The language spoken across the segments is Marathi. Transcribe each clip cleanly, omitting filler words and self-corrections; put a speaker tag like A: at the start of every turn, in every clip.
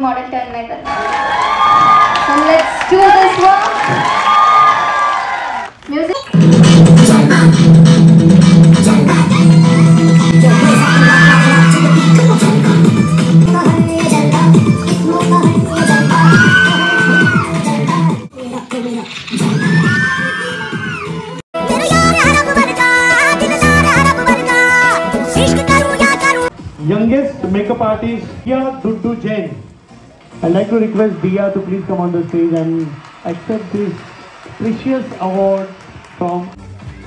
A: मॉडेल टर्न नाही करणार. So let's do this one. Music.
B: Youngest makeup artist Dia Duddu Jain. I'd like to request Dia to please come on the stage and accept this precious award from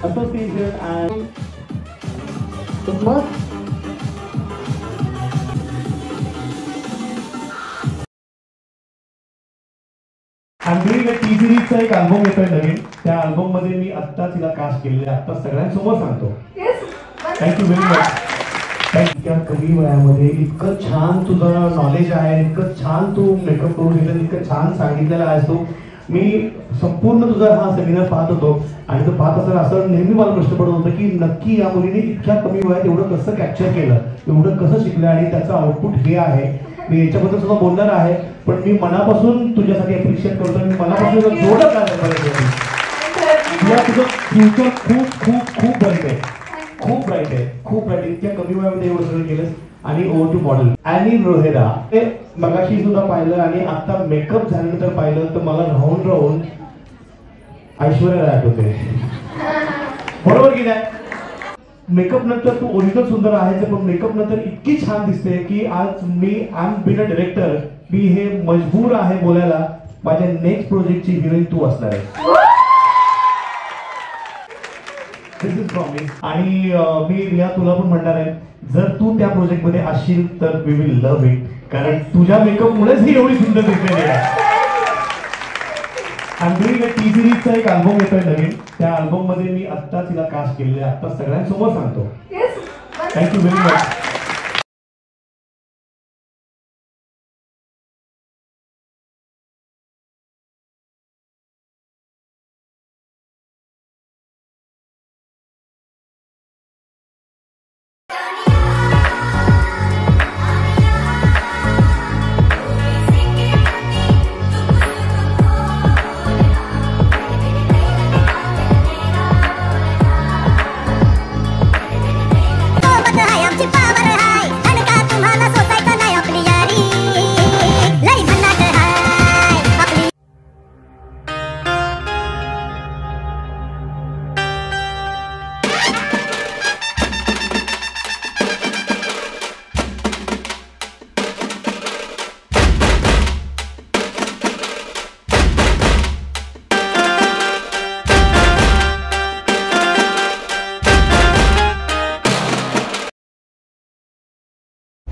B: association and the most आंधळी टीव्हीचा एक अल्बम येतोय नवीन. त्या अल्बम मध्ये मी आत्ता तिला कास्ट केलेले आता सगळ्यांसमोर सांगतो. Thank you very much. इतक्या कमी वयामध्ये इतकं छान तुझं नॉलेज आहे, इतकं छान तू मेकअप करून घेतलं, इतकं छान सांगितलेलं आहेस तू. मी संपूर्ण तुझा हा सेमिनार पाहत होतो आणि तो पाहत असताना असं नेहमी मला प्रश्न पडत होता की नक्की या मुलीने इतक्या कमी वयात एवढं कसं कॅप्चर केलं, एवढं कसं शिकलं आणि त्याचं आउटपुट हे आहे. मी याच्याबद्दल सुद्धा बोलणार आहे, पण मी मनापासून तुझ्यासाठी अप्रिशिएट करतो. मी मनापासून जोडत तुला तुझं फ्युचर खूप खूप खूप ब्राईट आहे, खूप ब्राईट आहे, खूप ब्राईट आहे. इतक्या कमी वयामध्ये एवढं सगळं केलंस. आणि ओव्हर टू मॉडेल ॲनी रोहेरा. ते मगाशी सुद्धा पाहिलं आणि आता मेकअप झाल्यानंतर पाहिलं तर मला राहून राहून ऐश्वर्या राय होते. बरोबर की नाही? मेकअप नंतर तू ओरिजिनल सुंदर आहेस, पण मेकअप नंतर इतकी छान दिसते की आज मी I am been a director, मी हे मजबूर आहे बोलायला, माझ्या नेक्स्ट प्रोजेक्टची हिरोईन तू असणार आहे. दिस इज प्रॉमिस. आणि मी रिया तुला पण म्हणणार आहे, जर तू त्या प्रोजेक्ट मध्ये असशील तर वी विल लव्ह इट, कारण तुझ्या मेकअप मुळेच ही एवढी सुंदर दिसलेली आहे. आंधळी टीव्हीचा एक अल्बम येतोय नवीन. त्या अल्बम मध्ये मी आत्ता तिला कास्ट केलेले आता सगळ्यांसमोर सांगतो. Thank you very much.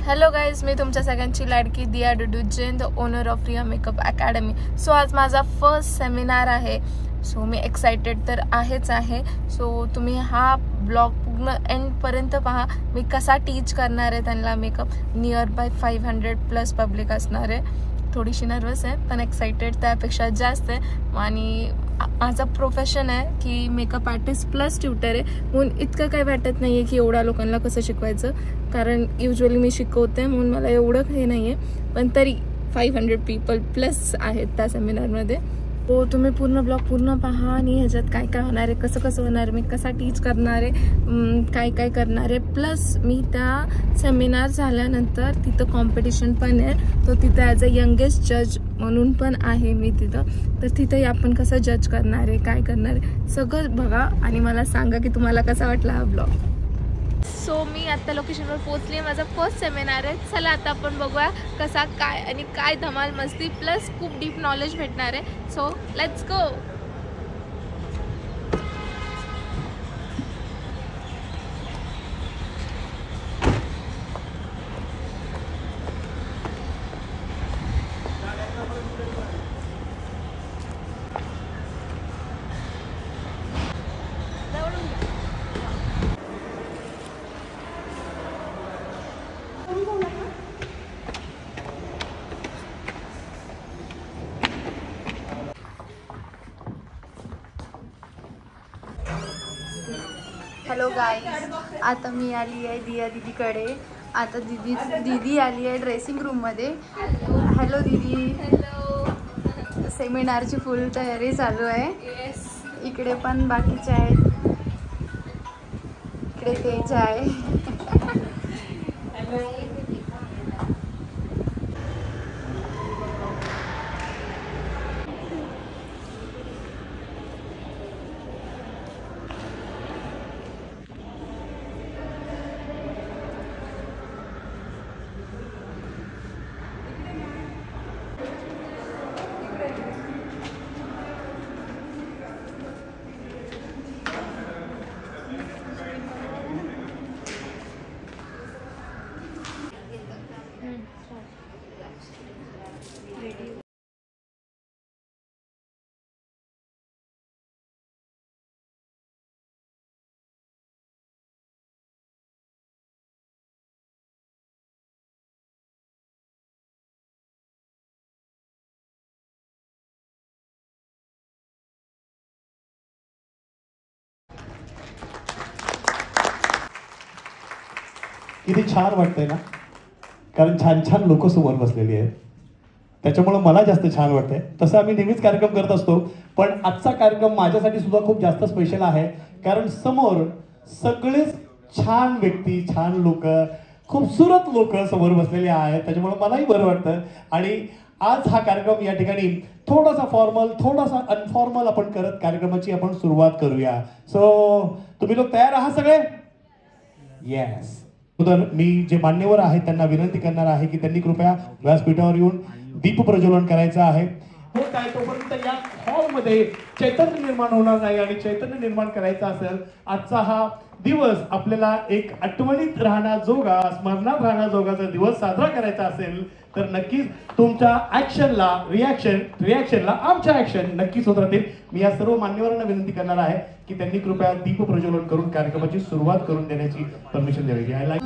C: Hello guys, मी तुमच्या सगळ्यांची लाडकी Diya Dudu Jain, the owner of Riya makeup academy. So आज माझा फर्स्ट सेमिनार आहे. सो मी एक्सायटेड तर आहेच आहे. सो तुम्ही हा ब्लॉग पूर्ण एंडपर्यंत पहा. मी कसा टीच करणार आहे त्यांना मेकअप. नियर बाय 500+ पब्लिक असणार आहे. थोडीशी नर्वस आहे पण एक्सायटेड त्यापेक्षा जास्त आहे. आणि माझं प्रोफेशन आहे की मेकअप आर्टिस्ट प्लस ट्युटर आहे, म्हणून इतकं काही वाटत नाही आहे की एवढ्या लोकांना कसं शिकवायचं, कारण युजली मी शिकवते म्हणून मला एवढं काही नाही आहे. पण तरी 500 पीपल प्लस आहेत त्या सेमिनारमध्ये. हो, तुम्ही पूर्ण ब्लॉग पूर्ण पहा आणि ह्याच्यात काय काय होणार आहे, कसं कसं होणार आहे, मी कसा टीच करणार आहे, काय काय करणार आहे. प्लस मी त्या सेमिनार झाल्यानंतर तिथं कॉम्पिटिशन पण आहे, तो तिथं ॲज अ यंगेस्ट जज म्हणून पण आहे मी तिथं. तर तिथंही आपण कसं जज करणार आहे, काय करणार आहे, सगळं बघा आणि मला सांगा की तुम्हाला कसा वाटला हा ब्लॉग. सो मी आत्ता लोकेशनवर पोहोचली आहे. माझा फर्स्ट सेमिनार आहे. चला आता आपण बघूया कसा काय आणि काय धमाल मस्ती प्लस खूप डीप नॉलेज भेटणार आहे. So let's go.
A: Hello guys, आता मी आली आहे दिया दीदीकडे. आता दीदी आली आहे ड्रेसिंग रूममध्ये. हॅलो दीदी.
C: हॅलो.
A: सेमिनारची फुल तयारी चालू आहे.
C: येस.
A: इकडे पण बाकीचे आहेत. इकडे तेज आहे.
B: किती छान वाटतंय ना, कारण छान छान लोक समोर बसलेली आहेत, त्याच्यामुळे मला जास्त छान वाटतंय. तसं आम्ही नेहमीच कार्यक्रम करत असतो, पण आजचा कार्यक्रम माझ्यासाठी सुद्धा खूप जास्त स्पेशल आहे, कारण समोर सगळेच छान व्यक्ती, छान लोक, खूपसूरत लोक समोर बसलेले आहेत, त्याच्यामुळे मलाही बरं वाटतं. आणि आज हा कार्यक्रम या ठिकाणी थोडासा फॉर्मल, थोडासा अनफॉर्मल आपण करत कार्यक्रमाची आपण सुरुवात करूया. सो तुम्ही लोक तयार आहात सगळे? येस. मी जे मान्यवर आहेत त्यांना विनंती करणार आहे की त्यांनी कृपया व्यासपीठावर येऊन दीप प्रज्वलन करायचं आहे. हो काय, तोपर्यंत या हॉलमध्ये चैतन्य निर्माण होणार नाही, आणि चैतन्य निर्माण करायचं असेल आजचा हा दिवस आपल्याला एक आठवणीत राहण्याजोगा, स्मरणात राहण्याजोगाचा दिवस साजरा करायचा असेल तर नक्कीच तुमच्या ऍक्शनला रिॲक्शनला आमच्या ऍक्शन नक्कीच होत राहतील. मी या सर्व मान्यवरांना विनंती करणार आहे की त्यांनी कृपया दीप प्रज्वलन करून कार्यक्रमाची सुरुवात करून देण्याची परमिशन द्यावी. आय लाईक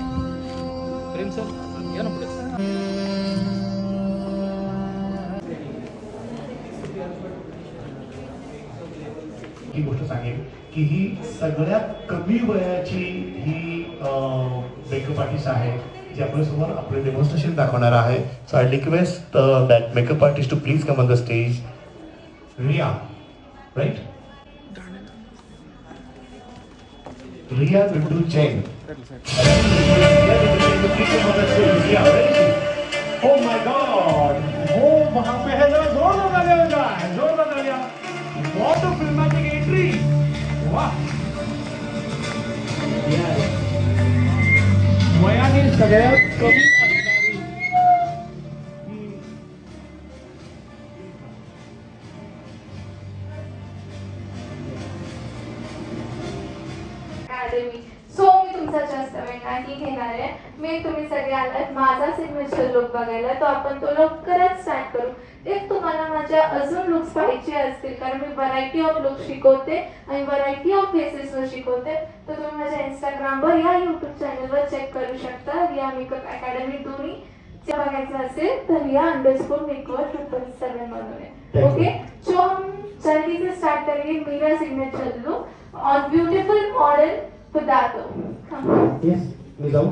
B: प्रेम सर, या ना पुढे. ही गोष्ट सांगेन की ही सगळ्यात कमी वयाची ही मेकअप आर्टिस्ट आहे जी आपल्यासमोर आपलं डेमॉन्स्ट्रेशन दाखवणार आहे. So I request that makeup artist to please come on the stage. Riya, right? Riya Bittu Jain. Oh my God! वो वहाँ पे है, जरा जोर लगा जाए, जोर लगा लिया. What a filmatic entry! वाह! वयाने सगळ्यात कमी असणारी
C: अकॅडमी. सो मी तुमचा जास्त वेळ नाही घेणार आहे. मी तुम्ही सगळे आलात माझा सिग्नेचर लुक बघायला, तो आपण तो लवकरच स्टार्ट करू. इफ तुम्हाला माझ्या अजून लुक्स पाहिजे असतील, कारण मी व्हरायटी ऑफ लुक शिकवते आणि व्हरायटी ऑफ फेसेसवर शिकवते, तर तुम्ही माझ्या इंस्टाग्रामवर या यूट्यूब चॅनलवर चेक करू शकता. रिया मेकअप अकॅडमी दोन्ही बघायचं असेल तर रिया_मेकओवर 777 मधून आहे. ओके, सो हम जल्दी से स्टार्ट करेंगे मेरा signature look on beautiful model पदार्थ.
B: येस, मी जाऊ.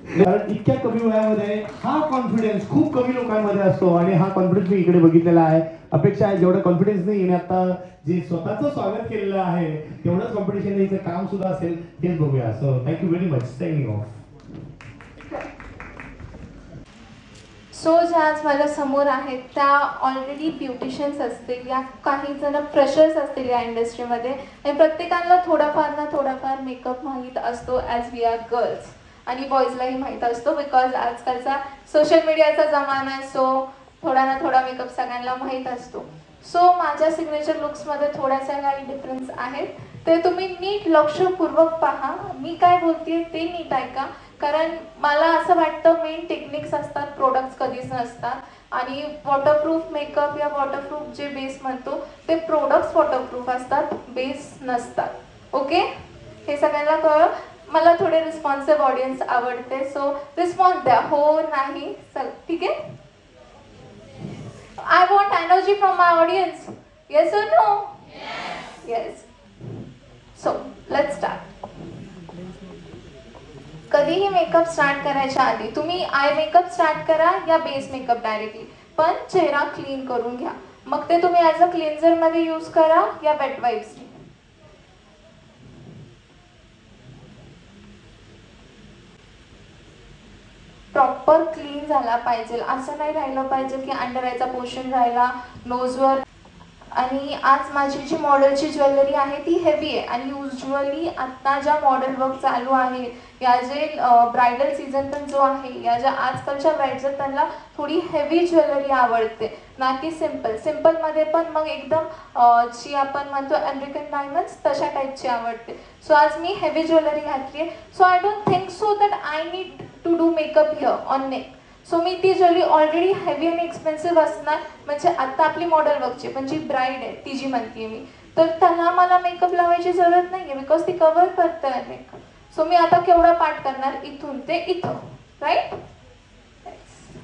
B: कारण इतक्या कमी वयामध्ये हा कॉन्फिडन्स खूप कमी लोकांमध्ये असतो, आणि हा कॉन्फिडन्स मी इकडे बघितलेला आहे. अपेक्षा आहे जेवढा कॉन्फिडन्सने येणे आता जे स्वतःचं स्वागत केलेलं आहे तेवढंच कॉम्पिटिशन याचं काम सुद्धा असेल, हेच बघूया. So thank you very much. Signing off.
C: So ज्या आज माझ्या समोर आहेत त्या ऑलरेडी ब्युटिशियन्स असतील, या काही जण फ्रेशर्स असतील या इंडस्ट्रीमध्ये, आणि प्रत्येकाला थोडाफार ना थोडाफार मेकअप माहीत असतो ॲज वी आर गर्ल्स, आणि बॉईजलाही माहीत असतो बिकॉज आजकालचा सोशल मीडियाचा जमाना आहे. सो थोडा ना थोडा मेकअप सगळ्यांना माहीत असतो. सो माझ्या सिग्नेचर लुक्समध्ये थोड्याशा काही डिफरन्स आहेत, ते तुम्ही नीट लक्षपूर्वक पहा. मी काय बोलते ते नीट ऐका, कारण मला असं वाटतं मेन टेक्निक्स असतात, प्रोडक्ट्स कधीच नसतात. आणि वॉटरप्रूफ मेकअप या वॉटरप्रूफ जे बेस म्हणतो ते प्रोडक्ट्स वॉटरप्रूफ असतात, बेस नसतात. ओके, हे सगळ्यांना कळलं. मला थोडे रिस्पॉन्सिव्ह ऑडियन्स आवडते, सो रिस्पॉन्स द्या, हो नाही चल, ठीक आहे. I want energy from my audience. Yes और no? Yes. So let's start. कधीही मेकअप स्टार्ट करायच्या आधी तुम्ही आय मेकअप स्टार्ट करा या बेस मेकअप डायरेक्टली, पण चेहरा क्लीन करून घ्या. मग ते तुम्ही ॲज अ क्लिन्झरमध्ये यूज करा या वेट वाईप्सने. प्रॉपर क्लीन झाला पाहिजे, असं नाही राहिलं पाहिजे की अंडर आयचा पोर्शन राहिला, नोजवर. आणि आज माझी जी मॉडेलची ज्वेलरी आहे ती हेवी आहे आणि युजली आत्ता ज्या मॉडेल वर्क चालू आहे, या जे ब्रायडल सीझन पण जो आहे, या ज्या आजकालच्या ब्राइड्स आहेत त्यांना थोडी हेवी ज्वेलरी आवडते, ना की सिम्पलमध्ये पण मग एकदम जी आपण म्हणतो अमेरिकन डायमंड्स तशा टाईपची आवडते. सो आज मी हेवी ज्वेलरी घातली आहे. So I don't think so that I need to do makeup here on neck. So मी ती ज्वेलरी ऑलरेडी हेवी आणि एक्सपेन्सिव्ह असणार, म्हणजे आता आपली मॉडेल वर्कची पण जी ब्राईड आहे ती जी म्हणते मी, तर त्यांना मला मेकअप लावायची जरूरत नाही आहे बिकॉज ती कव्हर करतं आहे मेकअप. सो मी आता केवढा पार्ट करणार इथून ते इथं, राईट.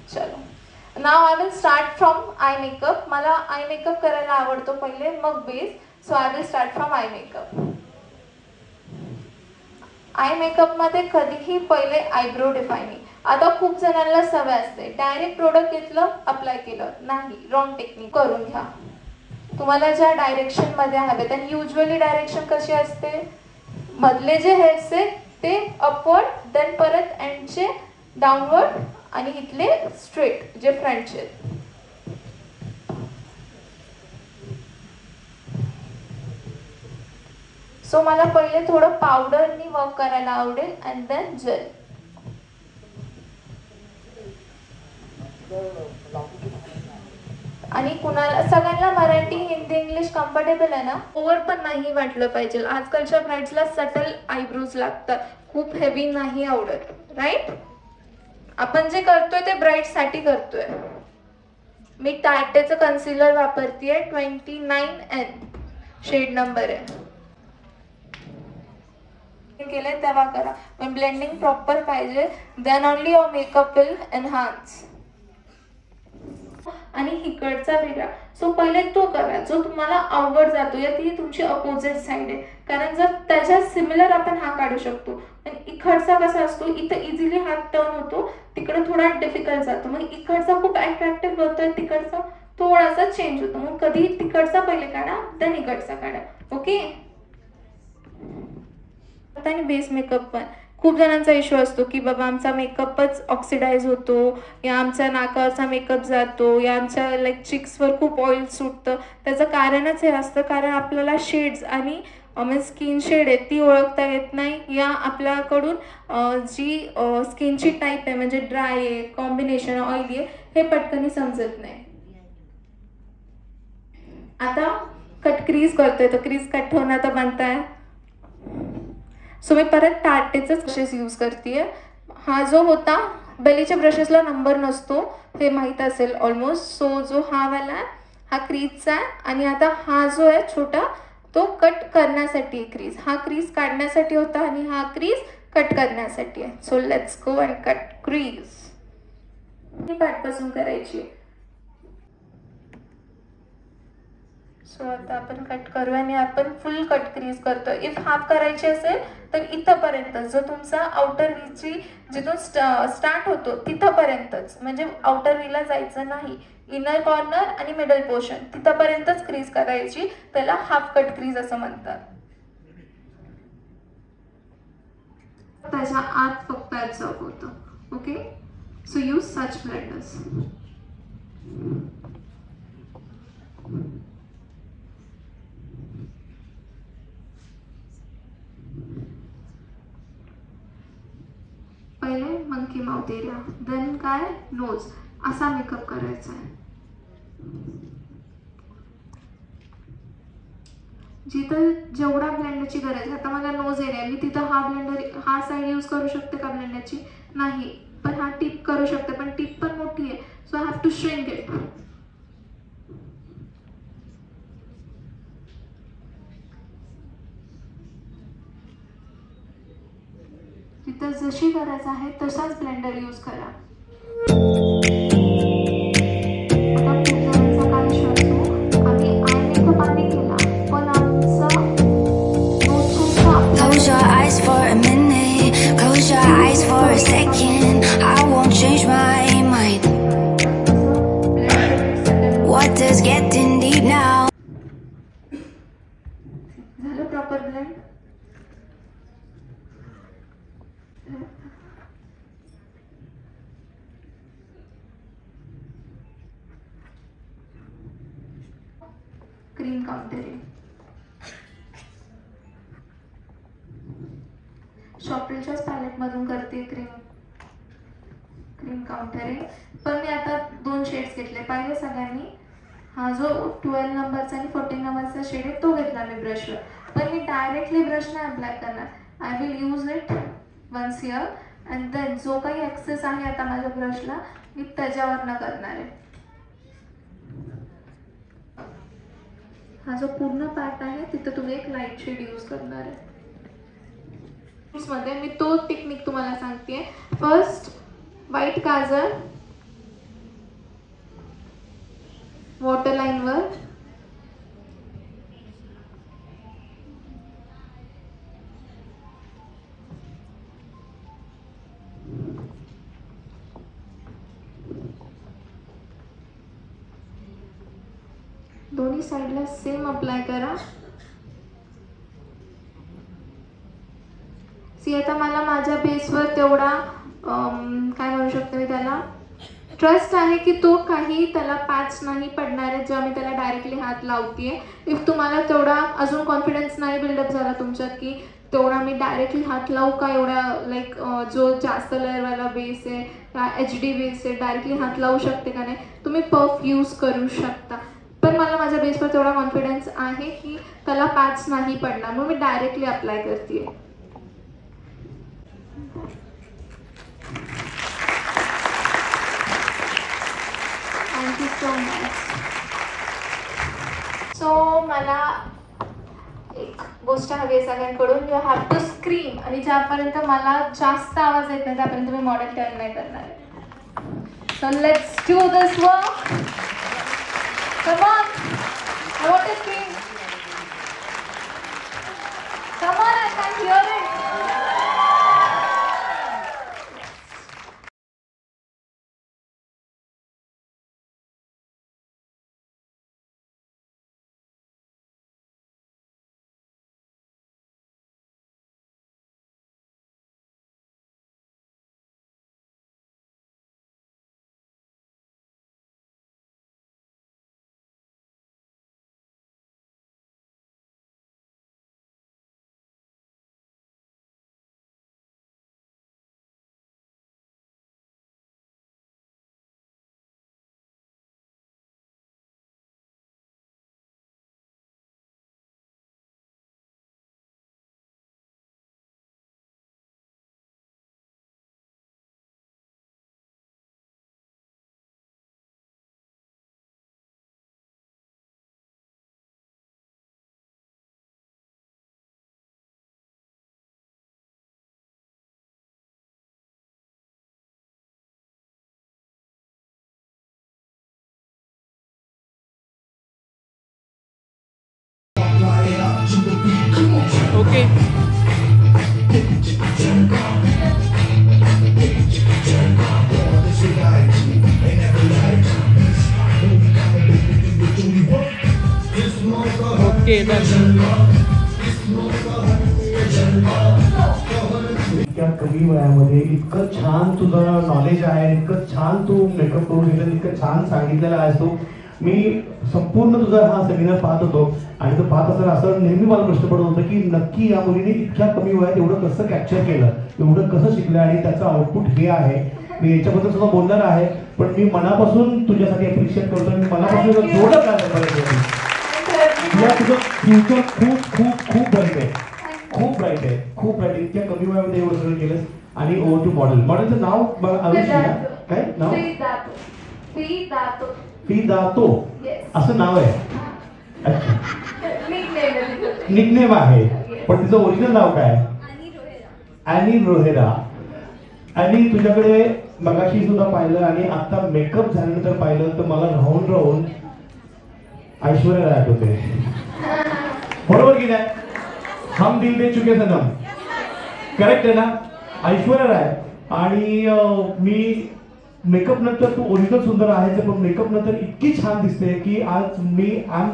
C: चलो now I will start from eye makeup. मला आय मेकअप करायला आवडतो पहिले, मग base. So I will start from eye makeup. Eye मेकअपमध्ये कधीही पहिले आयब्रो डिफायनिंग. आता खूप जणांना सवय असते डायरेक्ट प्रोडक्ट घेतलं अप्लाय केलं, नाही, रॉंग टेक्निक करून घ्या. तुम्हाला ज्या डायरेक्शनमध्ये हवे, आणि युजली डायरेक्शन कशी असते, मधले जे हेड्स आहेत ते अपवर्ड, देन परत एंडचे डाऊनवर्ड आणि इथले स्ट्रेट जे फ्रंटचे आहेत. सो मला पहिले थोडं पावडरनी वर्क करायला आवडेल अँड देन जेल. आणि कुणाला सगळ्यांना मराठी, हिंदी, इंग्लिश कम्फर्टेबल आहे ना. ओव्हर पण नाही वाटलं पाहिजे. आजकालच्या ब्राइड्सला सटल आयब्रोज लागतात, खूप हेवी नाही आवडत, राईट. आपण जे करतोय ते ब्राइडसाठी करतोय. मी टार्टेचं कन्सिलर वापरतीये, 29N शेड नंबर आहे. केलंय तेव्हा करा, पण ब्लेंडिंग प्रॉपर पाहिजे, then only your makeup will enhance. आणि इकडचा वेगळा. सो पहिले तो करा जो तुम्हाला अवघड जातो, या ती तुमची अपोजिट साईड आहे, कारण जर त्याच्या सिमिलर आपण हा काढू शकतो. पण इकडचा कसा असतो, इथं इझिली हात टर्न होतो, तिकडे थोडा डिफिकल्ट जातो. मग इकडचा खूप अट्रॅक्टिव्ह होतोय, तिकडचा थोडासा चेंज होतो. मग कधी तिकडचा पहिले काढा, देन इकडचा काढा. ओके. आणि बेस मेकअप पण खूप जणांचा इश्यू असतो की बाबा आमचा मेकअपच ऑक्सिडाइज होतो, या आमच्या नाकावरचा मेकअप जातो, या आमच्या लाईक चिक्सवर खूप ऑइल सुटतं. त्याचं कारणच हे असतं, कारण आपल्याला शेड्स आणि स्किन शेड आहे ती ओळखता येत नाही, या आपल्याकडून जी स्किनची टाईप आहे म्हणजे ड्राय आहे, कॉम्बिनेशन ऑइली आहे, हे पटकन समजत नाही. आता कट क्रीज करतोय, तर क्रीज कट होणं तर बनताय. सो मी परत टार्टेचंच ब्रशेस यूज करते. हा जो होता बेलीच्या ब्रशेसला नंबर नसतो, हे माहीत असेल ऑलमोस्ट. सो जो हा वाला आहे हा क्रीजचा आहे, आणि आता हा जो आहे छोटा तो कट करण्यासाठी क्रीज, हा क्रीज काढण्यासाठी होता आणि हा क्रीज कट करण्यासाठी आहे. So let's go and cut crease. ही पाठपासून करायची. सो आता आपण कट करूया आणि आपण फुल कट क्रीज करतो. इफ हाफ करायची असेल तर इथंपर्यंत, जो तुमचा आउटर व्हीची जिथून स्टार्ट होतो तिथंपर्यंतच, म्हणजे आउटर व्हीला जायचं नाही. इनर कॉर्नर आणि मिडल पोर्शन तिथंपर्यंतच क्रीज करायची, त्याला हाफ कट क्रीज असं म्हणतात. त्याच्या आत फक्त ॲब्झॉर्ब होतं. Okay. So use such blenders. पहिले मंकी माउथ एरिया, देन काय नोज, असा मेकअप करायचा आहे. जिथं जेवढा ब्लेंडरची गरज आहे, आता मला नोज एरिया, मी तिथं हा ब्लेंडर हा साईड यूज करू शकते का ब्लेंडरची? नाही, पण हा टिप करू शकते, पण टिप पण मोठी आहे. So I have to shrink it. तिथं जशी गरज आहे तसाच ब्लेंडर यूज करा. आता खूप जणांचा काय इश्यू असतो, आम्ही आय मेकअप आधी केला पण आमचा
D: Close your eyes for a minute. Close your eyes
C: शॉपरीच्याच पॅलेटमधून करते क्रीम काउंटरिंग. पण मी आता 2 शेड्स घेतले. पहिले सगळ्यांनी हा जो 12 नंबरचा आणि 14 नंबरचा शेड आहे तो घेतला मी ब्रशवर. पण मी डायरेक्टली ब्रश नाही अप्लाय करणार. I will use it once here and then जो काही एक्सेस आहे आता माझ्या ब्रशला मी त्याच्यावरनं करणार आहे. हा जो पूर्ण पार्ट आहे तिथं तुम्ही एक लाईट शेड यूज करणार आहे. मध्ये मी तो टेक्निक तुम्हाला सांगते. फर्स्ट व्हाईट काजळ वॉटर लाईनवर, दोन्ही साईडला सेम अप्लाय करा. सी आता मला माझ्या बेसवर तेवढा काय म्हणू शकते मी त्याला ट्रस्ट आहे की तो काही त्याला पॅच नाही पडणार आहे जेव्हा मी त्याला डायरेक्टली हात लावते. इफ तुम्हाला तेवढा अजून कॉन्फिडन्स नाही बिल्डअप झाला तुमच्यात की तेवढा मी डायरेक्टली हात लावू का, एवढा लाईक जो जास्त लेअरवाला बेस आहे या HD बेस आहे डायरेक्टली हात लावू शकते का नाही, तुम्ही पफ यूज करू शकता. पण मला माझ्या बेसवर तेवढा कॉन्फिडन्स आहे की त्याला पॅच नाही पडणार म्हणून मी डायरेक्टली अप्लाय करते. Thank you so much. सो मला एक गोष्ट हवी आहे सगळ्यांकडून. यू हॅव टू स्क्रीम आणि ज्यापर्यंत मला जास्त आवाज येत नाही त्यापर्यंत मी मॉडेल टर्न नाही करणार आहे. So let's do this work. Come on, I want to scream. Come on, I can't hear it.
D: Okay. Okay, done.
B: इतक्या कमी वयामध्ये इतकं छान तुझं नॉलेज आहे, इतकं छान तू मेकअप करून घेतलं, इतकं छान सांगितलेलं आहेस तू. मी संपूर्ण तुझा हा सेमिनार पाहत होतो आणि तो पाहत असताना असं नेहमी मला प्रश्न पडत होता की नक्की या मुलीने इतक्या कमी वयात एवढं कसं कॅप्चर केलं, एवढं कसं शिकलं आणि त्याचं आउटपुट हे आहे. मी याच्याबद्दल सुद्धा बोलणार आहे, पण मी मनापासून तुझ्यासाठी अप्रिशिएट करतो. मी मनापासून जोडत तुला तुझं फ्युचर खूप खूप खूप ब्राईट आहे, खूप ब्राईट आहे, खूप ब्राईट. इतक्या कमी वयामध्ये एवढं सगळं केलंस. आणि ओव्हर टू मॉडेल. मॉडेलचं नाव काय नाव? फिदातो असं नाव आहे. निकनेम आहे, पण तिचं ओरिजिनल नाव काय? ॲनी रोहेरा. आणि तुझ्याकडे मगाशी सुद्धा पाहिलं आणि आता मेकअप झाल्यानंतर पाहिलं तर मला राहून राहून ऐश्वर्या राय होते. बरोबर की नाही? हम दिल दे चुके सनम. करेक्ट आहे ना? ऐश्वर्या राय. आणि मी मेकअप नंतर तू ओरिजिनल सुंदर आहेच, पण मेकअप नंतर इतकी छान दिसते की आज मी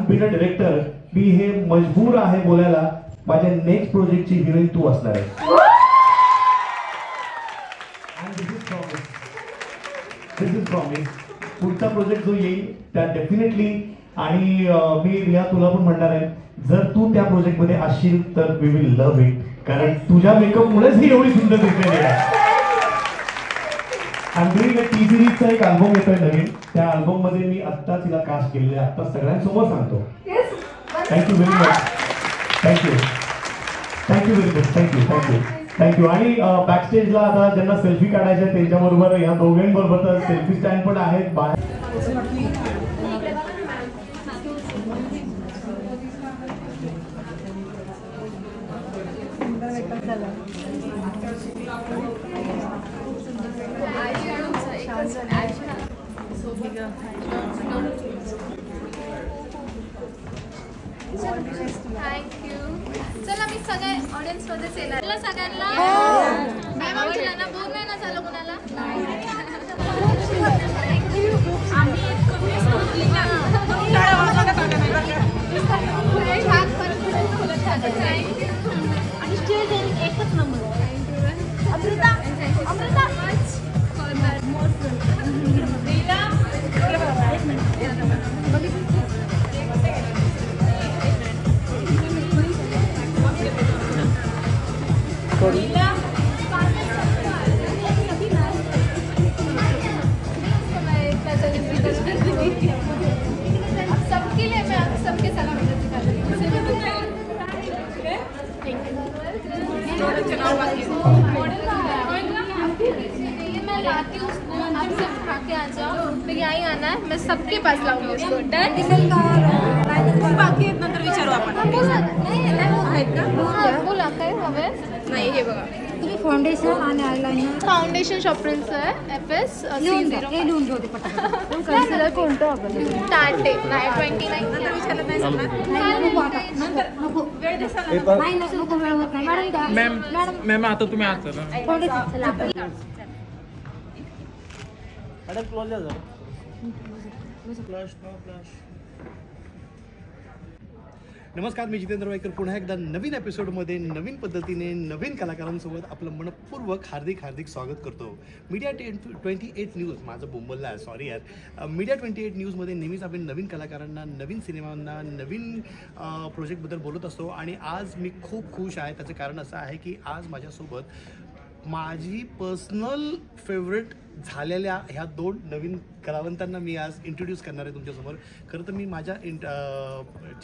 B: बीन अ डिरेक्टर, मी हे मजबूर आहे बोलायला, माझ्या नेक्स्ट प्रोजेक्टची हिरोईन तू असणार आहे. दिस इज प्रॉमिस. पुढचा प्रोजेक्ट जो येईल त्यात डेफिनेटली. आणि मी रिया तुला पण म्हणणार आहे, जर तू तू त्या प्रोजेक्ट मध्ये असशील तर वी विल लव्ह इट, कारण तुझ्या मेकअप मुळेच ही एवढी सुंदर दिसलेली आहे. आणि टी सिरीजचा एक अल्बम येतोय नवीन, त्या अल्बम मध्ये मी आत्ता तिला कास्ट केलेले आता सगळ्यांसमोर सांगतो. Thank you very much, thank you thank you very much, thank you thank you thank you. आणि बॅकस्टेजला आता ज्यांना सेल्फी काढायच्या त्यांच्याबरोबर या दोघांबरोबर तर सेल्फी स्टँड पण आहेत बाहेर.
C: थँक्यू. चला मी सगळ्या ऑडियन्स मध्येच येणार. सगळ्यांना मॅम आवडला ना, बोर नाही ना झालं कुणाला.
A: आणि स्टेज एकच नंबर. अमृता अमृता
C: सबके लिए मैं सबके साथ मैं लाती हूँ उसको, आप सब खा के आ जाओ, फिर यहीं आना है, मैं सबके पास लाऊंगी उसको.
E: बाकी आहेत नंतर विचारू आपण.
C: बोला काय हवे.
E: नाही हे बघा,
A: तुम्ही फाउंडेशन आणि आयलाइनर
C: फाउंडेशन शॉपरिन्स आहे FS
A: लिहून द्या, हे लिहून घेऊ दे पटापट. कन्सिलर कोणतं आपण
C: स्टार्टे 29
E: नंतर विचारलं नाही जमणार.
A: नको आता नको
E: वेळ दिसायला
A: नाही नको वेळ होत नाही. मॅडम
D: मॅम मॅम आता तुम्ही आहात ना.
A: फाउंडेशन
F: मॅडम क्लोज द्या जरा. Flash no flash. नमस्कार, मी जितेंद्र वायकर पुन्हा एकदा नवीन एपिसोडमध्ये नवीन पद्धतीने नवीन कलाकारांसोबत आपलं मनपूर्वक हार्दिक हार्दिक स्वागत करतो. मीडिया 28 न्यूज माझं बोंबलला आहे, सॉरी यार. मीडिया 28 न्यूजमध्ये नेहमीच आपण नवीन कलाकारांना, नवीन सिनेमांना, नवीन प्रोजेक्टबद्दल बोलत असतो. आणि आज मी खूप खुश आहे. त्याचं कारण असं आहे की आज माझ्यासोबत माझी पर्सनल फेवरेट झालेल्या ह्या 2 नवीन कलावंतांना मी आज इंट्रोड्यूस करणार आहे तुमच्यासमोर. खरं तर मी माझ्या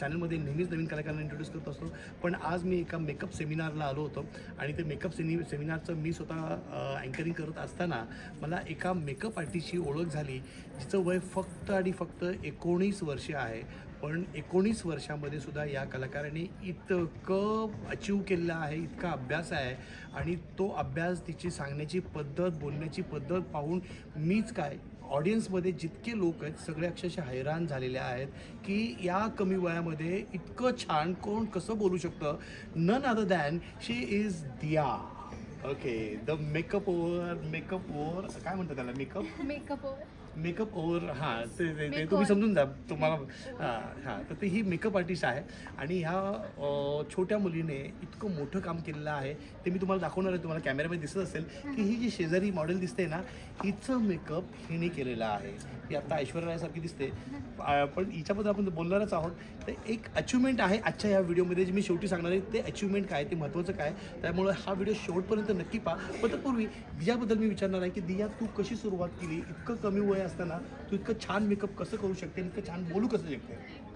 F: चॅनलमध्ये नेहमीच नवीन कलाकारांना इंट्रोड्यूस करत असतो, पण आज मी एका मेकअप सेमिनारला आलो होतो आणि ते मेकअप सेमिनारचं मी स्वतः अँकरिंग करत असताना मला एका मेकअप आर्टिस्टची ओळख झाली, जिचं वय फक्त आणि फक्त 19 वर्षे आहे. पण 19 वर्षामध्ये सुद्धा या कलाकाराने इतकं अचीव केलेलं आहे, इतका अभ्यास आहे. आणि तो अभ्यास, तिची सांगण्याची पद्धत, बोलण्याची पद्धत पाहून मीच काय, ऑडियन्समध्ये जितके लोक आहेत सगळे अक्षरशः हैराण झालेले आहेत की या कमी वयामध्ये इतकं छान कोण कसं बोलू शकतं. None other than she is Diya. Okay, the makeup over काय म्हणतात त्याला, मेकअप ओव्हर. हां, ते तुम्ही समजून जा, तुम्हाला. हां, तर ते ही मेकअप आर्टिस्ट आहे. आणि ह्या छोट्या मुलीने इतकं मोठं काम केलेलं आहे ते मी तुम्हाला दाखवणार आहे. तुम्हाला कॅमेऱ्यामध्ये दिसत असेल की ही जी शेजारी मॉडेल दिसते ना, हिचं मेकअप हिने केलेलं आहे. ही आत्ता ऐश्वर्या रायसारखी दिसते, पण हिच्याबद्दल आपण बोलणारच आहोत. तर एक अचिव्हमेंट आहे आजच्या ह्या व्हिडिओमध्ये, जे मी शेवटी सांगणार आहे. ते अचिव्हमेंट काय, ते महत्त्वाचं काय, त्यामुळे हा व्हिडिओ शेवटपर्यंत नक्की पहा. पण तत्पूर्वी दियाबद्दल मी विचारणार आहे की दिया, तू कशी सुरुवात केली? इतकं कमी वय असताना तू इतकं छान मेकअप कसं करू शकते, इतकं छान बोलू कसं शकते?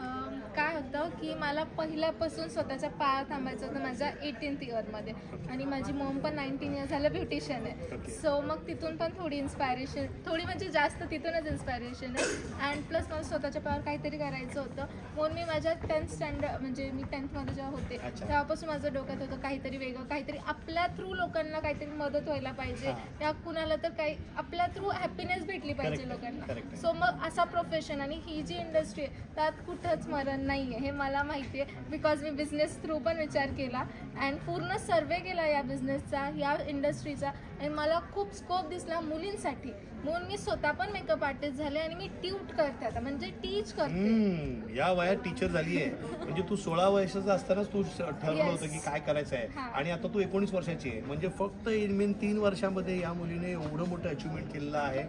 C: काय होतं की मला पहिल्यापासून स्वतःच्या पायावर थांबायचं होतं माझ्या 18th इयरमध्ये. आणि माझी मॉम पण 19 इयर्स झालं ब्युटिशियन आहे. सो मग तिथून पण थोडी इन्स्पायरेशन, थोडी म्हणजे जास्त तिथूनच इन्स्पायरेशन आहे. अँड प्लस मला स्वतःच्या पायावर काहीतरी करायचं होतं. म्हणून मी माझ्या 10th स्टँडर्ड, म्हणजे मी 10thमध्ये जेव्हा होते तेव्हापासून माझं डोक्यात होतं काहीतरी वेगळं, काहीतरी आपल्या थ्रू लोकांना काहीतरी मदत व्हायला पाहिजे, या कुणाला तर काही आपल्या थ्रू हॅपीनेस भेटली पाहिजे लोकांना. सो मग असा प्रोफेशन, आणि ही जी इंडस्ट्री आहे त्यात कुठंच मरण नाही आहे हे मला माहिती आहे. बिकॉज मी बिझनेस थ्रू पण विचार केला अँड पूर्ण सर्वे केला या बिझनेसचा, या इंडस्ट्रीचा. आणि मला खूप स्कोप दिसला मुलींसाठी, म्हणून मी स्वतः पण मेकअप आर्टिस्ट झाले आणि मी ट्यूट करते आता, म्हणजे टीच करते.
F: या वयात टीचर झाली आहे म्हणजे तू 16 वर्षाचा असतानाच तू ठरवलं होतं की काय करायचं आहे आणि आता तू 19 वर्षाची आहे. म्हणजे फक्त 3 वर्षामध्ये या मुलीने एवढं मोठं अचिव्हमेंट केलेलं आहे.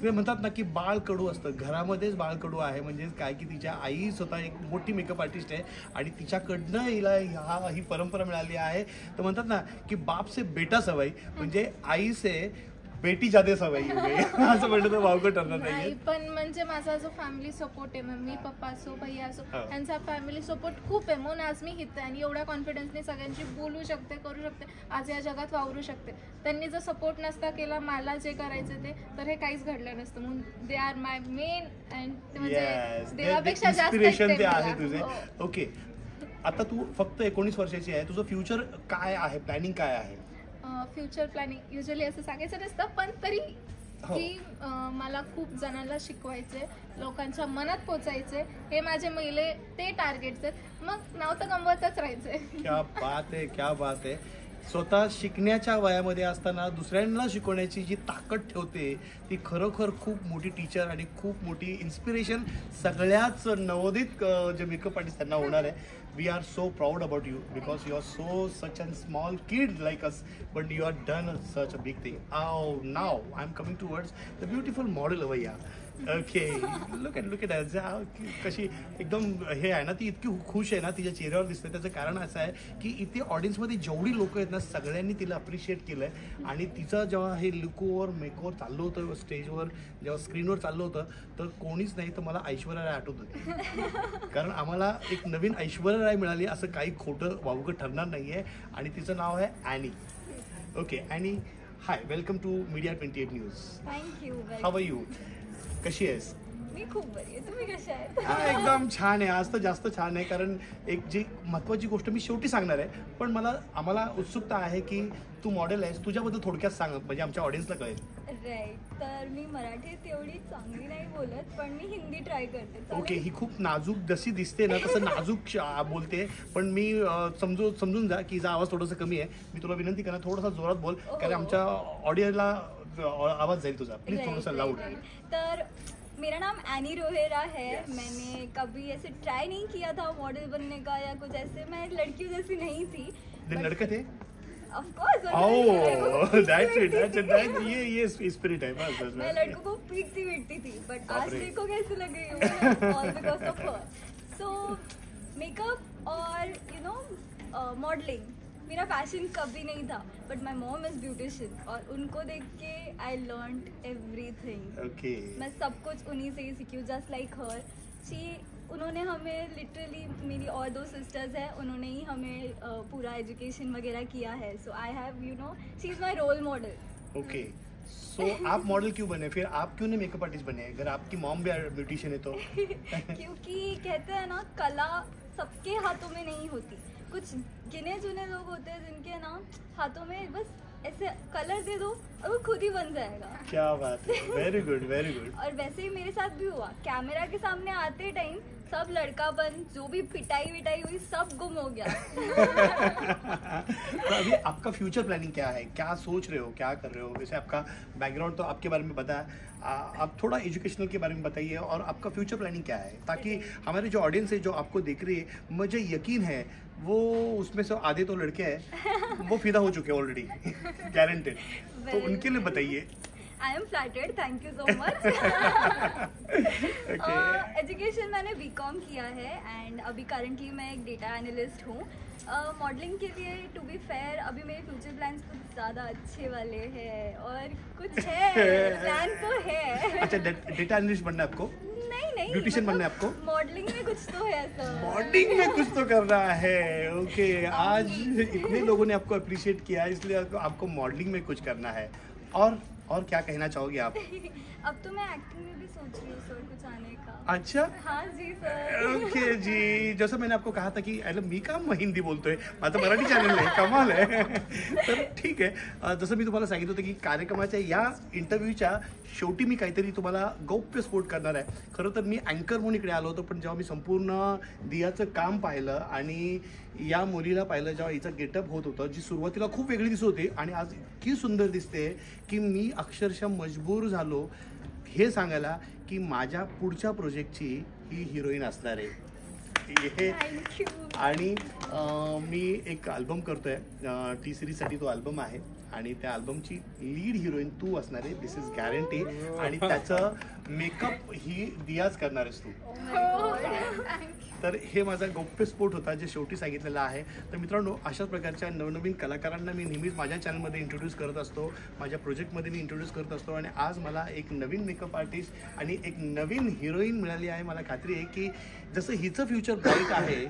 F: ते म्हणतात ना की बाळ कडू असतं, घरामध्येच बाळ कडू आहे. म्हणजे काय की तिच्या आई स्वतः एक मोठी मेकअप आर्टिस्ट आहे आणि तिच्याकडनं हिला ही परंपरा मिळाली आहे. तर म्हणतात ना की बाप से बेटा सवय, म्हणजे आई से बेटी जादे सवय असं म्हटलं तर वावगं ठरणार नाही.
C: पण म्हणजे माझा जो फॅमिली सपोर्ट आहे, मम्मी पप्पा असो भैया असो, त्यांचा फॅमिली सपोर्ट खूप आहे. म्हणून आज मी इथे आणि एवढ्या कॉन्फिडन्सने सगळ्यांशी बोलू शकते, करू शकते, आज या जगात वावरू शकते. त्यांनी जर सपोर्ट नसता केला मला जे करायचं ते, तर हे काहीच घडलं नसतं. म्हणून they are my men and म्हणजे देवापेक्षा जास्त
F: इन्स्पिरेशन ते आहे तुझे. ओके, आता तू फक्त 19 वर्षाची आहे, तुझं फ्युचर काय आहे, प्लॅनिंग काय आहे?
C: फ्युचर प्लॅनिंग युजली असं सांगायचं नसतं, पण तरी की मला खूप जणांना शिकवायचे, लोकांच्या मनात पोचायचे, हे माझे महिले ते टार्गेट्स आहेत. मग नाव तर कमवतच राहायचंय.
F: क्या बात आहे, क्या बात आहे. स्वतः शिकण्याच्या वयामध्ये असताना दुसऱ्यांना शिकवण्याची जी ताकद ठेवते ती खरोखर खूप मोठी टीचर आणि खूप मोठी इन्स्पिरेशन सगळ्याच नवोदित जे मेकअप आर्टिस्ट त्यांना होणार आहे. We are so proud about you because you are so such a small kid like us, but you are done such a big thing. Now I am coming towards the beautiful model Avaiya. Okay, look at कशी एकदम हे आहे ना, ती इतकी खुश आहे ना, तिच्या चेहऱ्यावर दिसते. त्याचं कारण असं आहे की इथे ऑडियन्समध्ये जेवढी लोक आहेत ना सगळ्यांनी तिला अप्रिशिएट केलं आहे. आणि तिचं जेव्हा हे लुकवर मेकओवर चाललं होतं, स्टेजवर जेव्हा स्क्रीनवर चाललं होतं, तर कोणीच नाही तर मला ऐश्वर्या राय आठवत होती. कारण आम्हाला एक नवीन ऐश्वर्या राय मिळाली असं काही खोटं वावगं ठरणार नाही आहे. आणि तिचं नाव आहे Annie. Okay Annie, hi, welcome to media 28 news.
E: Thank you.
F: How are you? कशी आहेस?
E: मी खूप बरी आहे, तुम्ही कशा आहेत?
F: एकदम छान आहे. आज तर जास्त छान आहे, कारण एक जी महत्त्वाची गोष्ट मी शेवटी सांगणार आहे, पण आम्हाला उत्सुकता आहे की तू मॉडेल आहेस, तुझ्याबद्दल थोडक्यात सांग म्हणजे आमच्या ऑडियन्सला कळेल.
E: राईट, तर मी मराठीत एवढी चांगली नाही बोलत, पण मी हिंदी ट्राय करते.
F: ओके, ही खूप नाजूक जशी दिसते ना तसं नाजूक बोलते, पण मी समजून जा की हिचा आवाज थोडासा कमी आहे. मी तुला विनंती करणार थोडासा जोरात बोल, कारण आमच्या ऑडियन्सला आवाज जाईल तुझा. प्लीज थोडासा लाऊड.
E: तर मेरा नाम एनी रोहेरा है. मैंने कभी ऐसे ट्राई नहीं किया था मॉडल बनने का या कुछ ऐसे. मैं लड़कियों जैसी नहीं थी.
F: लड़के थे?
E: Of course.
F: That's it. ये स्पिरिट है बस.
E: मैं लड़कों को पीटती थी, बट आज देखो कैसे लगे all because of her. So makeup और यू नो मॉडलिंग मेरा पैशन कभी नहीं था, but my mom is beautician और उनको देख के आई लर्न एवरीथिंग.
F: ओके,
E: मैं सब कुछ उन्हीं से ही सीखी हूँ, जस्ट लाइक हर. उन्होंने हमें लिटरली, मेरी और 2 सिस्टर्स हैं, उन्होंने ही हमें पूरा एजुकेशन वगैरह किया है. So I have you know she is my role model.
F: Okay, so आप मॉडल क्यों बने फिर? आप क्यों नहीं मेकअप आर्टिस्ट बने अगर आपकी मॉम भी ब्यूटिशियन है तो?
E: क्योंकि कहते हैं ना, कला सबके हाथों में नहीं होती. कुछ गिने चुने लोग होते हैं जिनके ना हाथों में बस ऐसे कलर दे दो और वो खुद ही बन जाएगा.
F: क्या बात है, वेरी गुड, वेरी गुड.
E: और वैसे ही मेरे साथ भी हुआ. कैमरा के सामने आते टाइम सब लड़कापन, जो भी पिटाई विटाई हुई, सब गुम हो गया.
F: तो अभी आपका फ्यूचर प्लानिंग क्या है? क्या सोच रहे हो, क्या कर रहे हो? वैसे आपका बैकग्राउंड तो आपके बारे में बताया, आप थोड़ा एजुकेशनल के बारे में बताइए और आपका फ्यूचर प्लानिंग क्या है, ताकि हमारे जो ऑडियंस है जो आपको देख रही है, मुझे यकीन है वो उसमें से आधे तो लड़के हैं, वो फिदा हो चुके हैं ऑलरेडी, गारंटेड. तो उनके लिए बताइए.
E: I am flattered, thank you so much. Education मैंने बीकॉम किया है एंड अभी करंटली मैं एक डेटा एनालिस्ट हूँ. मॉडलिंग के लिए टू बी फेयर अभी मेरे फ्यूचर प्लान्स कुछ ज़्यादा अच्छे वाले हैं और कुछ है प्लान तो है.
F: अच्छा, डेटा एनालिस्ट बनना है आपको?
E: नहीं,
F: ब्यूटिशियन बनना है आपको?
E: मॉडलिंग में कुछ तो है सर.
F: मॉडलिंग में कुछ तो कर रहा है. ओके, आज इतने लोगों ने आपको अप्रिशिएट किया इसलिए आपको मॉडलिंग में कुछ करना है. और और क्या कहना चाहोगे आप?
E: अब तो मैं एक्टिंग में भी सोच रही हूँ सर कुछ आने का।
F: अच्छा,
E: हाँ जी सर।
F: ओके जी. जसं मैंने आपको कहा था की मी का हिंदी बोलतोय, माझं मराठी चॅनल आहे, कमाल आहे. तर ठीक आहे. जसं मी तुम्हाला सांगितलं होतं की कार्यक्रमाच्या या इंटरव्ह्यूच्या शेवटी मी काहीतरी तुम्हाला गौप्य स्फोट करणार आहे. खरं तर मी अँकर म्हणून इकडे आलो होतो, पण जेव्हा मी संपूर्ण दियाचं काम पाहिलं आणि या मुलीला पाहिलं, जेव्हा हिचं गेटअप होत होतं, जी सुरुवातीला खूप वेगळी दिसत होती आणि आज इतकी सुंदर दिसते की मी अक्षरशः मजबूर झालो हे सांगायला की माझ्या पुढच्या प्रोजेक्टची ही हिरोईन असणार आहे. आणि मी एक अल्बम करतोय, टी सिरीजसाठी तो अल्बम आहे आणि त्या अल्बमची लीड हिरोईन तू असणार आहे. दिस इज गॅरंटी. आणि त्याचं मेकअप ही दियाच करणार आहेस तू. तर हे माझा गौप्यस्फोट होता जे शेवटी सांगितलेला आहे. तर मित्रांनो, अशाच प्रकारच्या नवनवीन कलाकारांना मी नेहमीच माझ्या चॅनलमध्ये इंट्रोड्यूस करत असतो, माझ्या प्रोजेक्टमध्ये मी इंट्रोड्यूस करत असतो. आणि आज मला एक नवीन मेकअप आर्टिस्ट आणि एक नवीन हिरोईन मिळाली आहे. मला खात्री आहे की जसं हिचं फ्युचर ब्राईट आहे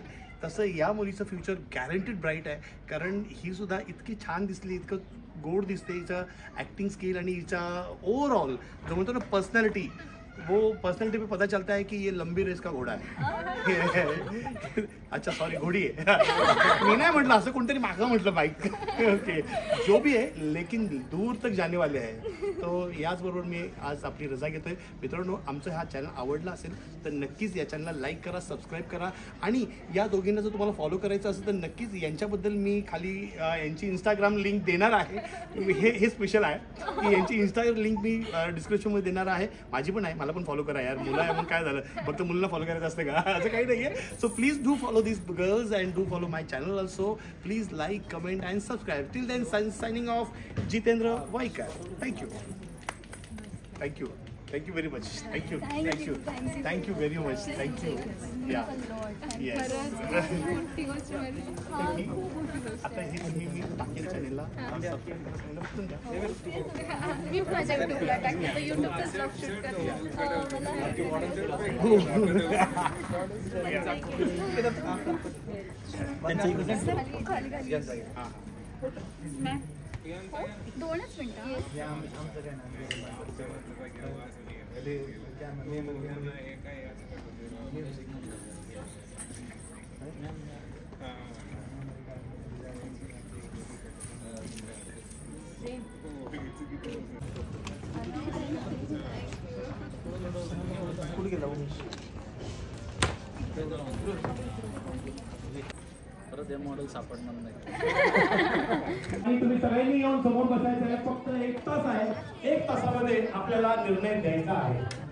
F: तसं या मुलीचं फ्युचर गॅरंटीड ब्राईट आहे. कारण ही सुद्धा इतकी छान दिसली, इतकं गोड दिसते. हिचं ॲक्टिंग स्किल आणि हिचा ओव्हरऑल जो म्हणतो ना पर्सनॅलिटी, वो पर्सनॅलिटी पे पता चलता है कि ये लंबी रेस का घोडा है. अच्छा सॉरी, घोडी आहे. मी नाही म्हटलं, असं कोणतरी मागं म्हटलं बाईक. ओके, जो भी आहे लेकिन दूर तक जाने वाले आहे. तो याचबरोबर मी आज आपली रजा घेतोय. मित्रांनो, आमचं हा चॅनल आवडला असेल तर नक्कीच या चॅनलला लाईक करा, सबस्क्राईब करा. आणि या दोघींना जर तुम्हाला फॉलो करायचं असेल तर नक्कीच यांच्याबद्दल मी खाली यांची इंस्टाग्राम लिंक देणार आहे. हे स्पेशल आहे की यांची इंस्टाग्राम लिंक मी डिस्क्रिप्शनमध्ये देणार आहे. माझी पण आहे, मला पण फॉलो करा यार. मुलं आहे म्हणून काय झालं, फक्त मुलांना फॉलो करायचं असतं का? असं काही नाही आहे. So please do follow these girls and do follow my channel also. Please like, comment and subscribe. Till then, signing off, Jitendra Vaikar. Thank you. Thank you. Thank you very much. Thank you. Thank you. Thank you very much. Thank you. Yeah. Yes. आता हे मी टाकेल चॅनेलला सबस्क्राईब करा, सांगितलं द्या.
C: मी माझ्या युट्यूबला टाकते, तर युट्यूबचं ब्लॉग शूट करते.
E: दोनच मिनिटं.
D: परत हे मॉडेल सापडणार नाही.
B: आणि तुम्ही सगळ्यांनी येऊन समोर बसायचं आहे. फक्त 1 तास आहे. 1 तासामध्ये आपल्याला निर्णय द्यायचा आहे.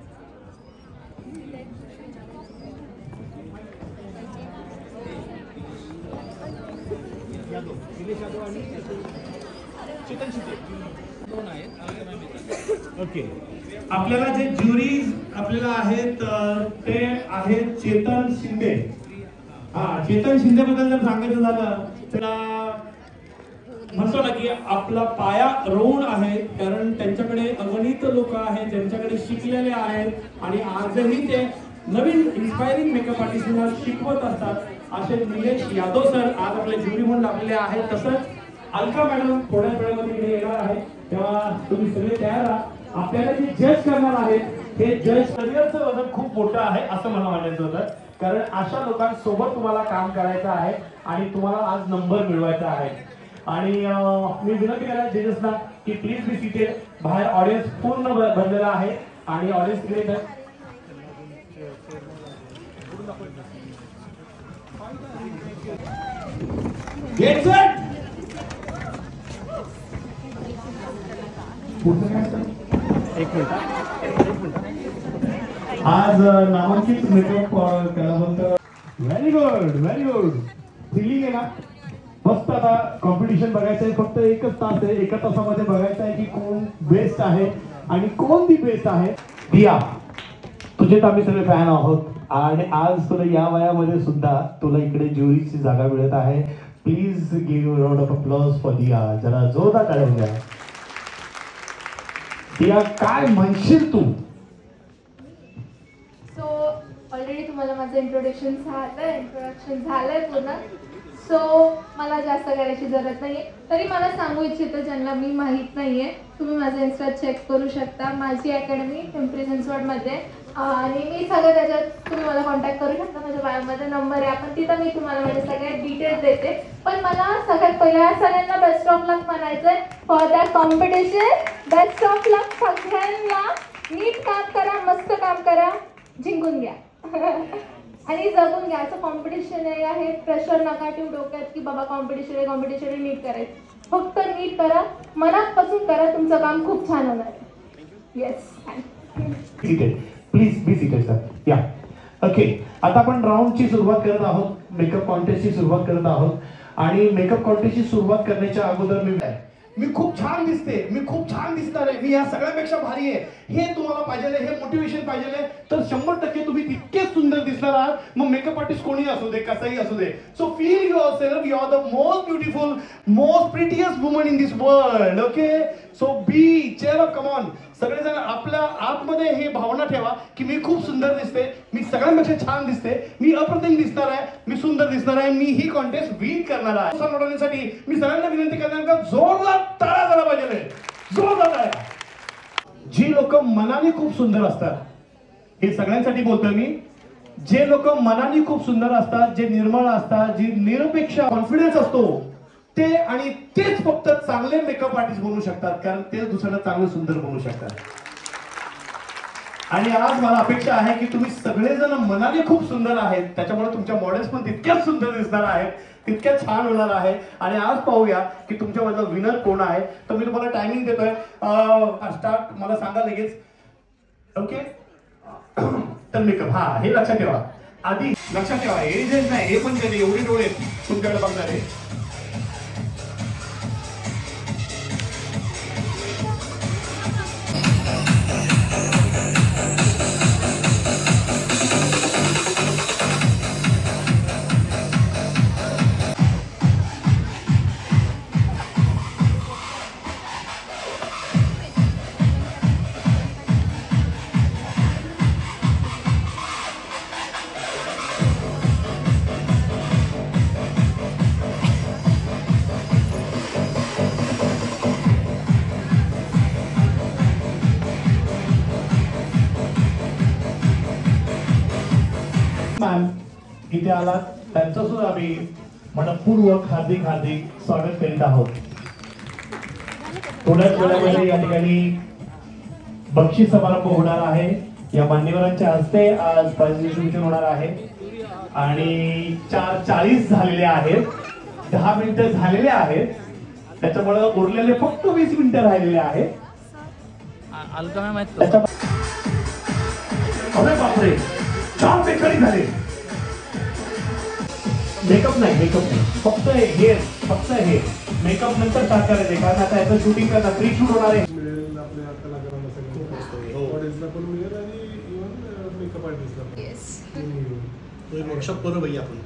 B: ओके, आपल्याला जे ज्युरीज आपल्याला आहेत ते आहेत चेतन शिंदे. चेतन शिंदे बद्दल जर सांगायचं झालं तर म्हणतो ना की आपला पाया रोवून आहे. कारण त्यांच्याकडे अगणित लोक आहेत ज्यांच्याकडे शिकलेले आहेत आणि आजही ते नवीन इन्स्पायरिंग मेकअप आर्टिस्टना शिकवत असतात. असे निलेश यादव सर आज आपल्या ज्युरी म्हणून लागलेले आहेत. तसंच अलका मॅडम थोड्या वेळामध्ये इकडे येणार आहे. तेव्हा तुम्ही सगळे तयार राहा. आपल्याला जे जज करणार आहेत हे जज करिअरचं वजन खूप मोठं आहे असं मला म्हणायचं होतं. कारण अशा लोकांसोबत तुम्हाला काम करायचं आहे आणि तुम्हाला आज नंबर मिळवायचा आहे. आणि मी विनंती करा जजेसना की प्लीज बी सीटेड. बाहेर ऑडियन्स पूर्ण भरलेला आहे आणि ऑडियन्स तिकडे गेट सेट. एक मिनिट. आज नामांकित मेकअप कलावंत. Very good, very good. Thrilling आहे ना. मस्त. आता कॉम्पिटिशन बघायचं आहे. फक्त 1च तास आहे. 1 तासामध्ये बघायचं आहे की कोण बेस्ट आहे आणि कोण दी बेस्ट आहे. दिया, तुझेच आम्ही सगळे फॅन आहोत आणि आज तुला या वयामध्ये सुद्धा तुला इकडे ज्युरीची जागा मिळत आहे. Please give round of applause for Diya. जरा जोरदार टाळ्या द्या. दिया, काय म्हणशील तू?
C: सो ऑलरेडी तुम्हाला माझं इंट्रोडक्शन झालंय पूर्ण. सो मला जास्त करायची गरज नाही आहे. तरी मला सांगू इच्छितं ज्यांना मी माहीत नाही आहे, तुम्ही माझं इन्स्टा चेक करू शकता. माझी अकॅडमी पिंपरी चिंचवडमध्ये आणि मी सगळं त्याच्यात तुम्ही मला कॉन्टॅक्ट करू शकता. माझ्या बायोमध्ये नंबर आहे, आपण तिथं मी तुम्हाला माझे सगळ्या डिटेल्स देते. पण मला सगळ्यात पहिल्या सगळ्यांना बेस्ट ऑफ लक म्हणायचं आहे for that competition. Best of luck सगळ्यांना. नीट काम करा, मस्त काम करा, जिंकून घ्या आणि जगून घ्या. असं कॉम्पिटिशन आहे, प्रेशर नका ठेवू डोक्यात की बाबा कॉम्पिटिशन आहे नीट करायचं. फक्त नीट करा, मनापासून करा, तुमचं काम खूप छान होणार आहे. Yes,
B: please be seated sir. या ओके, आता आपण राऊंडची सुरुवात करत आहोत, मेकअप कॉन्टेस्टची सुरुवात करत आहोत. आणि मेकअप कॉन्टेस्टची सुरुवात करण्याच्या अगोदर मी खूप छान दिसते, मी खूप छान दिसणार आहे, मी या सगळ्यापेक्षा भारी आहे, हे तुम्हाला पाहिजे, हे मोटिवेशन पाहिजे, तर 100% तुम्ही तितकेच सुंदर दिसणार आहात. मग मेकअप आर्टिस्ट कोणी असू दे, कसाही असू दे. So feel yourself you are the most beautiful, most prettiest woman in this world. Okay, so be cheer up, come on. सगळेजण आपल्या आतमध्ये हे भावना ठेवा की मी खूप सुंदर दिसते, मी सगळ्यांपेक्षा छान दिसते, मी अप्रतिम दिसणार आहे, मी सुंदर दिसणार आहे, मी ही कॉन्टेस्ट विन करणार आहे. सोडवण्यासाठी मी सगळ्यांना विनंती करणार का जोरदार टाळ्या झाला पाहिजे, जोरदार टाळ्या. जी लोक मनाने खूप सुंदर असतात, हे सगळ्यांसाठी बोलतोय मी, जे लोक मनाने खूप सुंदर असतात, जे निर्मळ असतात, जी निरपेक्ष कॉन्फिडन्स असतो, ते आणि तेच फक्त चांगले मेकअप आर्टिस्ट बनू शकतात, कारण ते दुसऱ्याला चांगलं सुंदर बनवू शकतात. आणि आज मला अपेक्षा आहे की तुम्ही सगळेजण मनाने खूप सुंदर आहेत, त्याच्यामुळे तुमच्या मॉडेल्स पण तितक्याच सुंदर दिसणार आहेत, तितक्याच छान होणार आहे. आणि आज पाहूया की तुमच्यामधला विनर कोण आहे. तर मी तुम्हाला टायमिंग देतोय, स्टार्ट मला सांगा लगेच. ओके, तर मेकअप, हा हे लक्षात ठेवा, आधी लक्षात ठेवा, एजेस नाही, हे पण त्याने एवढे डोळे तुमच्याकडे बघणार आहे. मॅम इथे आलात, त्यांचं सुद्धा आम्ही मनपूर्वक हार्दिक स्वागत करीत आहोत. थोड्याच वेळामध्ये या ठिकाणी बक्षीस समारंभ होणार आहे. या मान्यवरांच्या हस्ते आज प्राइज डिस्ट्रीब्युशन होणार आहे. आणि 4:40 झालेले आहेत, 10 मिनिटं झालेले आहेत, त्याच्यामुळे उरलेले फक्त 20 मिनिटं राहिलेले आहेत. अरे बापरे, 4 बेकारी झाले. मेकअप नाही, फक्त हेअर, फक्त हे मेकअप नंतर स्टार्ट करायचे, कारण आता याचं शूटिंग करणार, प्री शूट होणार आहे.
G: आपल्या कलाकारांना सगळं ऑडियन्सला पण मिळेल आणि इव्हन मेकअप आर्टिस्टला पण.
F: वर्कशॉप करू भाई आपण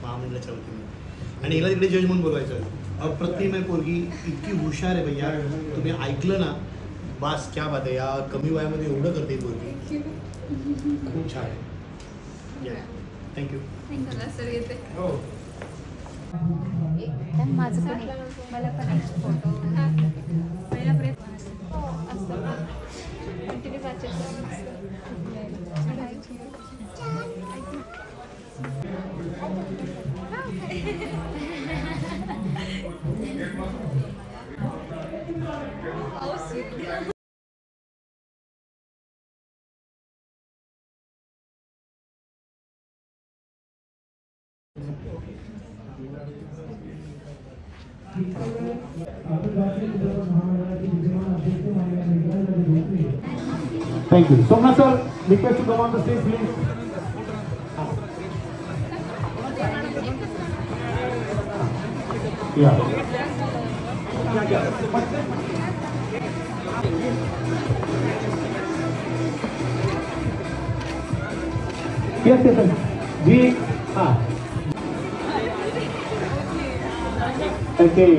F: महामंडळाच्या वतीने. आणि हिला तिकडे जज म्हणून बोलवायचं. अप्रतिम आहे पोरगी, इतकी हुशार आहे भैया, तुम्ही ऐकलं ना, बास क्या बात आहे, या कमी वयामध्ये एवढं करते पोरगी, खूप छान आहे. थँक्यू.
C: सर येते
A: माझं पण मला पण एक फोटो
C: पहिला प्रयत्न असतो continue
B: Thank you. Somnath sir, request to come on the stage, please. Yeah. Yes, yes, yes. We, okay.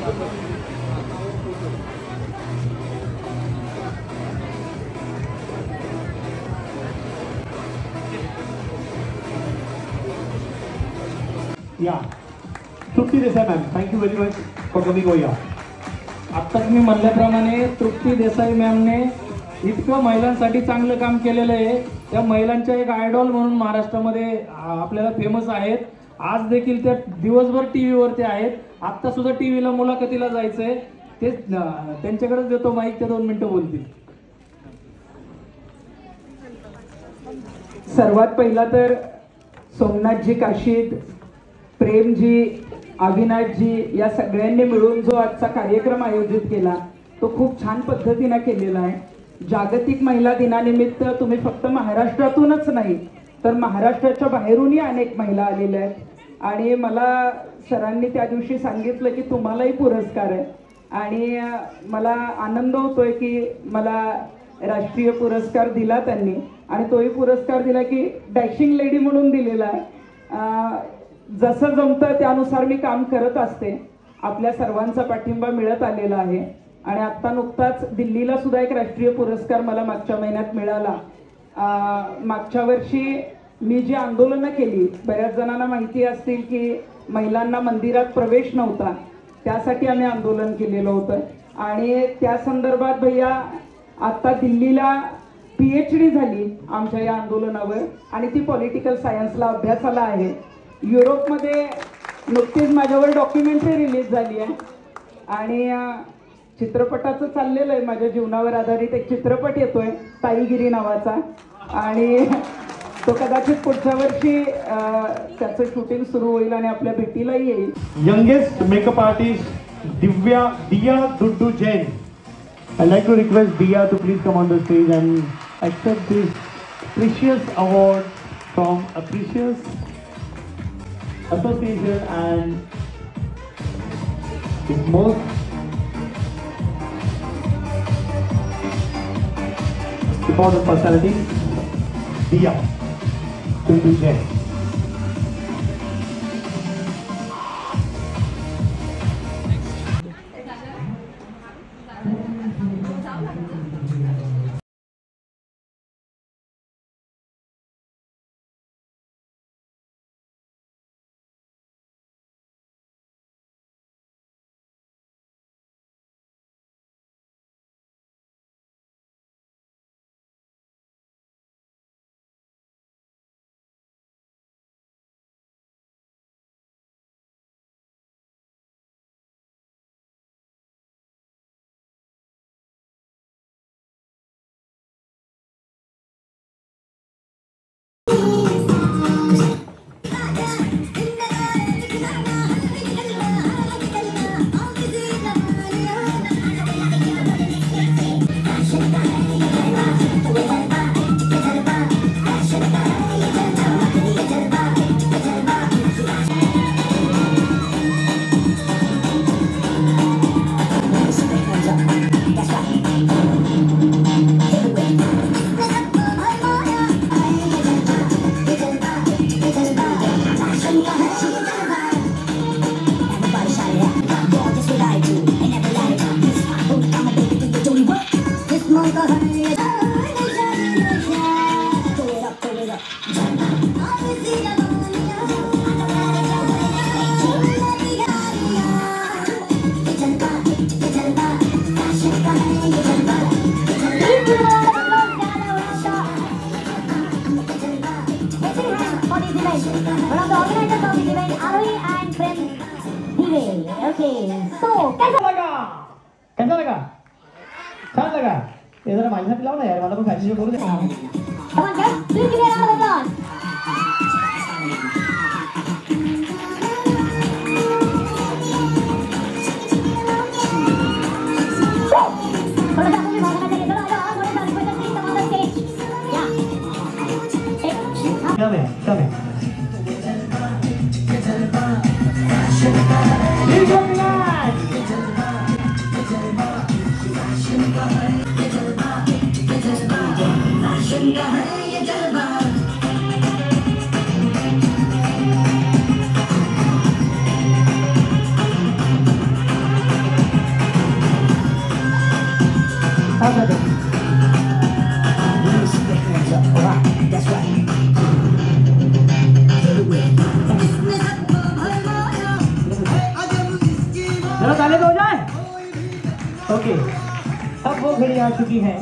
B: या Trupti Desai ma'am, thank you very much for coming over.
H: आत्ताच मी म्हणल्याप्रमाणे तृप्ती देसाई मॅमने इतकं महिलांसाठी चांगलं काम केलेलं आहे. त्या महिलांच्या एक आयडॉल म्हणून महाराष्ट्रामध्ये आपल्याला फेमस आहेत. आज देखील त्या दिवसभर टी व्हीवरती आहेत. आत्ता सुद्धा टी व्हीला मुलाखतीला जायचंय. ते त्यांच्याकडेच देतो माईक, ते 2 मिनिटं बोलतील.
I: सर्वात पहिला तर सोमनाथजी काशीद, प्रेमजी, अविनाशजी या सगळ्यांनी मिळून जो आजचा कार्यक्रम आयोजित केला तो खूप छान पद्धतीने केलेला आहे. जागतिक महिला दिनानिमित्त तुम्ही फक्त महाराष्ट्रातूनच नाही तर महाराष्ट्राच्या बाहेरूनही अनेक महिला आलेल्या आहेत आणि मला सरांनी त्या दिवशी सांगितलं की तुम्हालाही पुरस्कार आहे आणि मला आनंद होतोय की मला राष्ट्रीय पुरस्कार दिला त्यांनी आणि तोही पुरस्कार दिला की डॅशिंग लेडी म्हणून दिलेला आहे. जसं जमतं त्यानुसार मी काम करत असते. आपल्या सर्वांचा पाठिंबा मिळत आलेला आहे आणि आत्ता नुकताच दिल्लीला सुद्धा एक राष्ट्रीय पुरस्कार मला मागच्या महिन्यात मिळाला. मागच्या वर्षी मी जी आंदोलनं केली, बऱ्याच जणांना माहिती असतील की महिलांना मंदिरात प्रवेश नव्हता, त्यासाठी आम्ही आंदोलन केलेलं होतं आणि त्या संदर्भात भैया आत्ता दिल्लीला PhD झाली आमच्या या आंदोलनावर आणि ती पॉलिटिकल सायन्सला अभ्यासाला आहे. युरोपमध्ये नुकतीच माझ्यावर डॉक्युमेंटरी रिलीज झाली आहे आणि चित्रपटाचं चाललेलं आहे. माझ्या जीवनावर आधारित एक चित्रपट येतोय ताईगिरी नावाचा आणि तो कदाचित पुढच्या वर्षी त्याचं शूटिंग सुरू होईल आणि आपल्या भेटीलाही येईल.
B: Youngest makeup artist Diya Duddu Jain. I'd like to request Diya to please come on the stage and accept this precious award from a precious association and its most important personality, Diya Duddu Jain.
J: कैसा लगा? छान लगा? ये जरा माझ्यासाठी लाव ना यार, मला पण फॅशन शो करू दे.
A: Come on guys, please give me a round of applause.
J: छान झालं. जरा ताले हो जाए. ओके, अब वो घड़ी आ चुकी है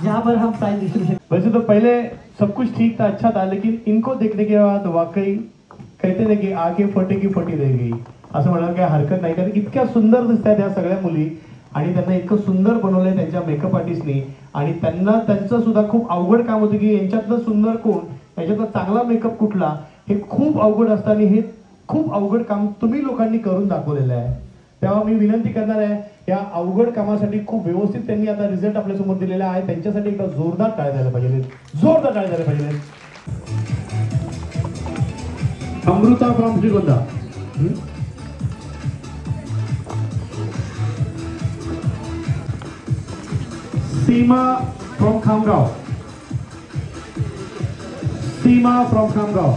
J: जहाँ पर हम प्राइज डिस्ट्रीब्यूशन.
B: वैसे तो पहले सब कुछ ठीक था, अच्छा था, लेकिन इनको देखने के बाद वाकई कहते ना की आगे फटे की फटी रह गई असं म्हणायला काही हरकत नाही. कारण इतक्या सुंदर दिसतात ह्या सगळ्या मुली आणि त्यांना इतकं सुंदर बनवलंय त्यांच्या मेकअप आर्टिस्टनी. आणि त्यांना त्यांचं सुद्धा खूप अवघड काम होतं की यांच्यातलं सुंदर कोण, याच्यातला चांगला मेकअप कुठला, हे खूप अवघड असतं. आणि हे खूप अवघड काम तुम्ही लोकांनी करून दाखवलेलं आहे. तेव्हा मी विनंती करणार आहे, या अवघड कामासाठी खूप व्यवस्थित त्यांनी आता रिझल्ट आपल्यासमोर दिलेला आहे. त्यांच्यासाठी एकदा जोरदार टाळ्या झाल्या पाहिजे, जोरदार टाळ्या झाल्या पाहिजे. Amrita from Shrigonda. Seema from Khamgaon. Seema from Khamgaon.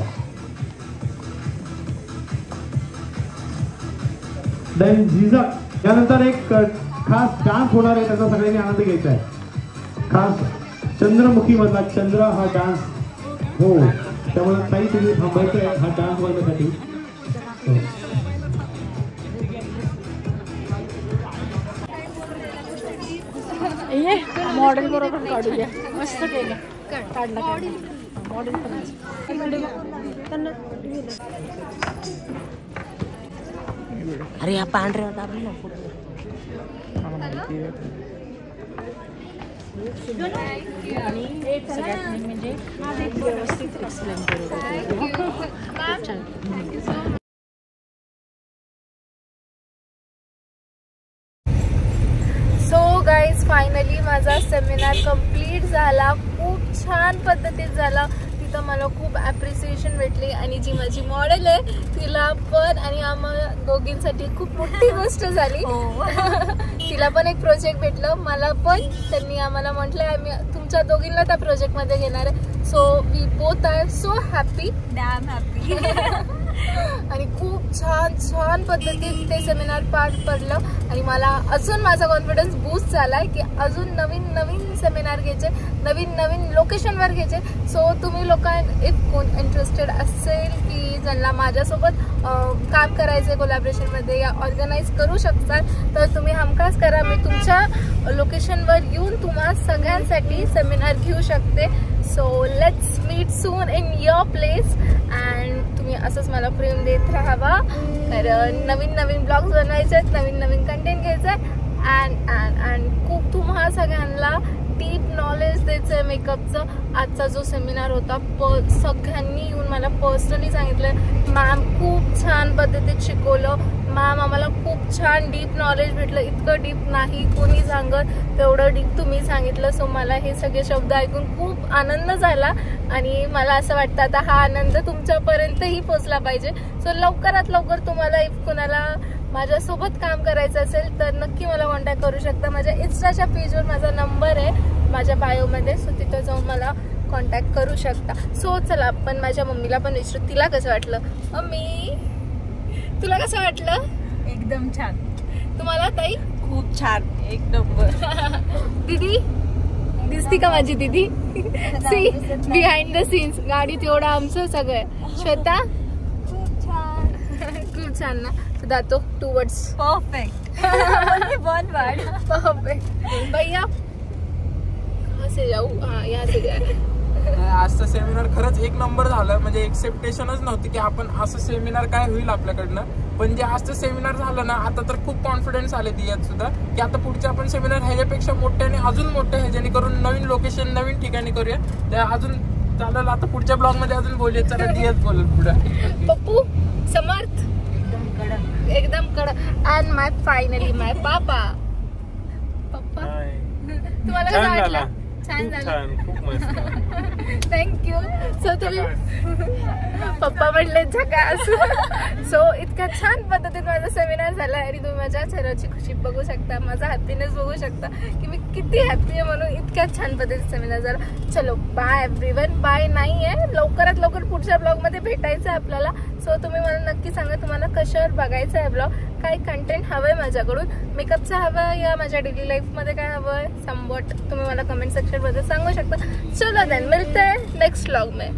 B: Then झिझक. त्यानंतर एक खास डान्स होणार आहे, त्याचा सगळ्यांनी आनंद घ्यायचा आहे. खास चंद्रमुखी मधला चंद्र हा डान्स हो, त्यामुळे काही तुम्ही थांबायचं आहे हा डान्स बघण्यासाठी.
C: मॉडेल बरोबर काढूया. मस्त केलं, काढला मॉडेल
K: अरे या पांढऱ्या दाबली ना फोटो. आणि सगळ्यात मेन म्हणजे व्यवस्थित एक्सप्लेन करू.
C: सो गाईज फायनली माझा सेमिनार कंप्लीट झाला. खूप छान पद्धतीत झाला. तिथं मला खूप ॲप्रिसिएशन भेटली आणि जी माझी मॉडेल आहे तिला पण, आणि आम्हाला दोघींसाठी खूप मोठी गोष्ट झाली. तिला पण एक प्रोजेक्ट भेटलं, मला पण. त्यांनी आम्हाला म्हटलं आम्ही तुमच्या दोघींना त्या प्रोजेक्टमध्ये घेणार आहे. So we both are so happy, damn happy. आणि खूप छान छान पद्धतीत ते सेमिनार पार पडलं. आणि मला अजून माझा कॉन्फिडन्स बूस्ट झाला आहे की अजून नवीन नवीन सेमिनार घ्यायचे, नवीन नवीन लोकेशनवर घ्यायचे. सो तुम्ही इफ कोण इंटरेस्टेड असेल की ज्यांना माझ्यासोबत काम करायचं आहे कोलॅबरेशनमध्ये या ऑर्गनाईज करू शकतात, तर तुम्ही हमखास करा. मी तुमच्या लोकेशनवर येऊन तुम्हा सगळ्यांसाठी सेमिनार घेऊ शकते. So let's meet soon in your place. And तुम्ही असंच मला प्रेम देत राहावा, कारण नवीन नवीन ब्लॉग्स बनवायचे आहेत, नवीन नवीन कंटेंट घ्यायचं आहे. अँड खूप तुम्हा सगळ्यांना डीप नॉलेज द्यायचं आहे मेकअपचं. आजचा जो सेमिनार होता सगळ्यांनी येऊन मला पर्सनली सांगितलं मॅम खूप छान पद्धतीत शिकवलं, मॅम आम्हाला खूप छान डीप नॉलेज भेटलं. इतकं डीप नाही कोणी सांगत, तेवढं डीप तुम्ही सांगितलं. सो मला हे सगळे शब्द ऐकून खूप आनंद झाला. आणि मला असं वाटतं आता हा आनंद तुमच्यापर्यंतही पोचला पाहिजे. सो लवकरात लवकर तुम्हाला इफ कोणाला माझ्यासोबत काम करायचं असेल तर नक्की मला कॉन्टॅक्ट करू शकता. माझ्या इन्स्टाच्या पेजवर माझा नंबर आहे माझ्या बायोमध्ये, सो तिथं जाऊन मला कॉन्टॅक्ट करू शकता. सो चला आपण माझ्या मम्मीला पण विचारू तिला कसं वाटलं. मम्मी तुला कसं वाटलं?
K: एकदम छान.
C: तुम्हाला ताई?
K: खूप छान, एक नंबर.
C: दीदी दिसती का माझी दीदी? सी बिहाइंड द सीन्स गाडीत एवढं आमचं सगळं. श्वेता
E: खूप छान.
C: खूप छान ना. दातो 2 words.
K: Perfect. One word.
C: Perfect. भैया कहाँ से जाऊ? हाँ यहाँ से जाए.
L: आजचं सेमिनार खरंच एक नंबर झालं. म्हणजे एक्सेप्टेशनच नव्हती की आपण असं सेमिनार काय होईल आपल्याकडनं. पण जे आजचं सेमिनार झालं ना, आता तर खूप कॉन्फिडन्स आले दियात सुद्धा की आता पुढचे आपण सेमिनार ह्याच्यापेक्षा मोठ्याने अजून मोठ्या ह्याच्याने करून नवीन लोकेशन नवीन ठिकाणी करूया. त्या अजून चालेल. आता पुढच्या ब्लॉग मध्ये अजून बोलूया. चला दियात बोलत पुढे.
C: पप्पू समर्थ एकदम कडक. अँड माय फायनली माय पापा. पप्पा तुम्हाला कसं वाटलं? छान झालं. थँक्यू. सो तुम्ही पप्पा म्हणले झकास. सो इतकं इतक्या छान पद्धतीने माझा सेमिनार झाला आणि तुम्ही माझ्या चेहऱ्याची खुशी बघू शकता, माझा हॅपीनेस बघू शकता की मी किती हॅपी आहे म्हणून. इतक्या छान पद्धतीने सेमिनार झाला. चलो बाय एव्हरीवन. बाय नाही आहे, लवकरात लवकर पुढच्या ब्लॉगमध्ये भेटायचं आहे आपल्याला. सो तुम्ही मला नक्की सांगा तुम्हाला कशावर बघायचं आहे ब्लॉग, काय कंटेंट हवंय माझ्याकडून, मेकअपचं हवं या माझ्या डेली लाईफमध्ये काय हवंय समवॉट तुम्ही मला कमेंट सेक्शन मध्ये सांगू शकता. चलो देन मिलते हैं नेक्स्ट व्लॉग में.